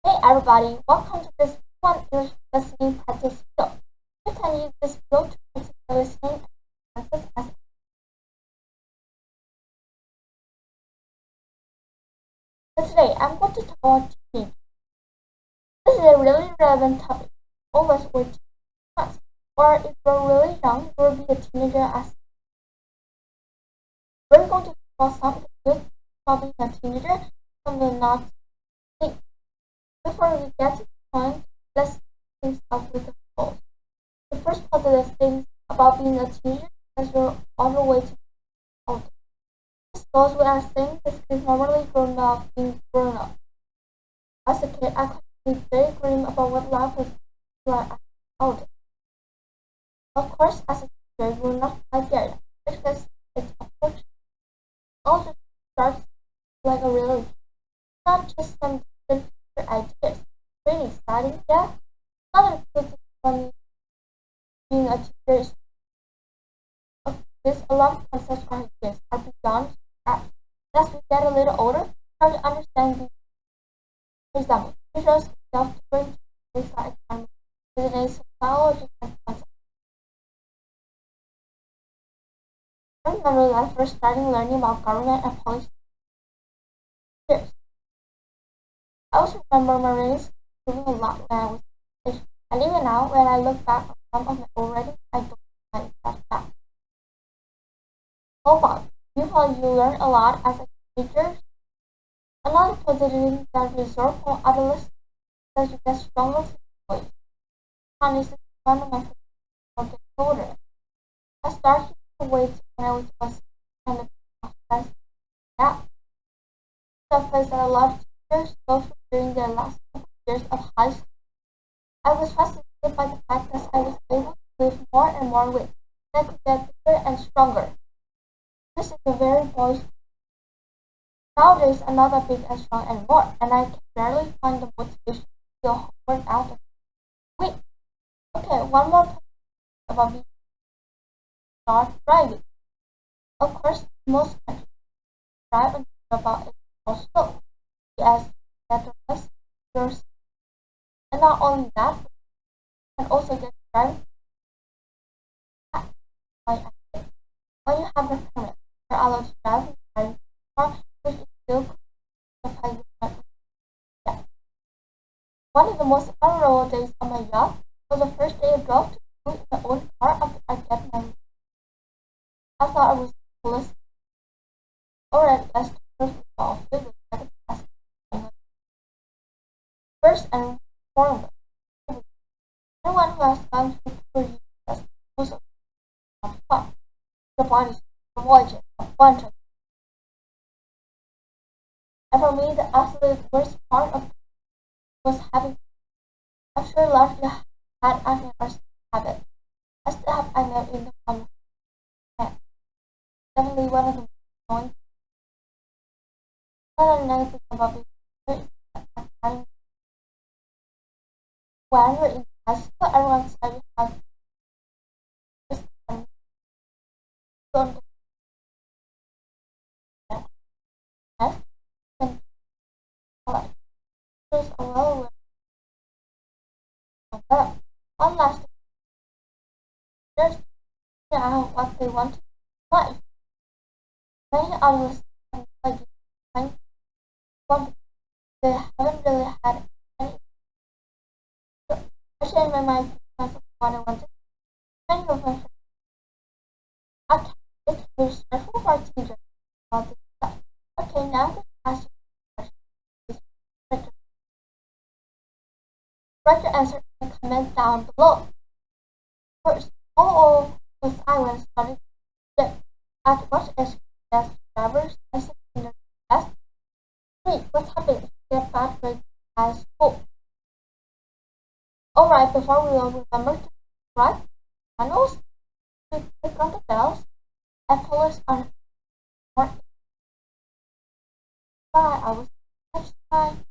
Hey everybody, welcome to this one English listening practice video. You can use this video to practice your listening and sentences as but today I'm going to talk about teenage. This is a really relevant topic. All of us were teenagers, or if you're really young, you will be a teenager as we're going to talk about some of the good about being a teenager, some of the not things. Before we get to the point, let's things off with the goals. The first positive thing about being a teenager is you're on your way to older. This goes without saying this kid normally grown up being grown up. As a kid, I could be very grim about what life was like as older. Of course, as a teenager, you're not quite there yet, because it's approaching. Older starts like a reality, not just some distant future ideas. Pretty exciting, yeah? Another good thing about being a teenager is a lot of concepts or ideas are beyond scratch. As we get a little older, try to understand these. For example, teachers self-different things like economics, business, biology, and concepts. I remember that I first started learning about government and policy years. I also remember Marines doing a lot when I was a kid. And even now, when I look back on some of my old writings, I don't find that bad. Hold on, you thought you learned a lot as a teenager? Another positive thing that we observe from adolescents is that you get stronger physically. Honest is fundamental for getting older. I started to weight when I was a and the process now. The phase that a lot of teachers go through during their last couple years of high school. I was fascinated by the fact that I was able to lift more and more weight, and I could get bigger and stronger. This is a very boyish. Nowadays, I'm not that big and strong anymore, and I can barely find the motivation to feel worn out of weight. Okay, one more point about being start driving. Of course, most countries drive until about 8 years old. Yes, get the rest yours. And not only that, but you can also get driving by accident. When you have a permit, you're allowed to drive in a driving car, which is still considered a yeah. One of the most memorable days on my yacht was the first day I drove to school in my own car after I got my. I thought I was the coolest. Already, I started with all filled with second class. First and foremost, anyone who has gone through puberty has most of the fun. The point is to avoid it a bunch of. And for me, the absolute worst part of it was having. I'm sure a lot of you had acne or habit. I still have acne in the palm of my hand. Definitely one of the most annoying. Another negative thing about being is that having when you're in high school, everyone said you have this and don't get left and life. There's a well aware of that. One last thing, there's out what they want to do in life. Many adolescents have decided to find one they haven't really had any. I changed my mind because of what I wanted. Many of my friends I can't get very stressful for teenagers about this stuff. Okay, now I'm going to ask you a question. Write your answer in the comment down below. First, how was I when I started to at what age does drivers license in the test? 3. What happened if you get bad grades in high school? Alright, before we will remember to subscribe channels, to click on the bells, and follow us on more. Bye, I will see you next time.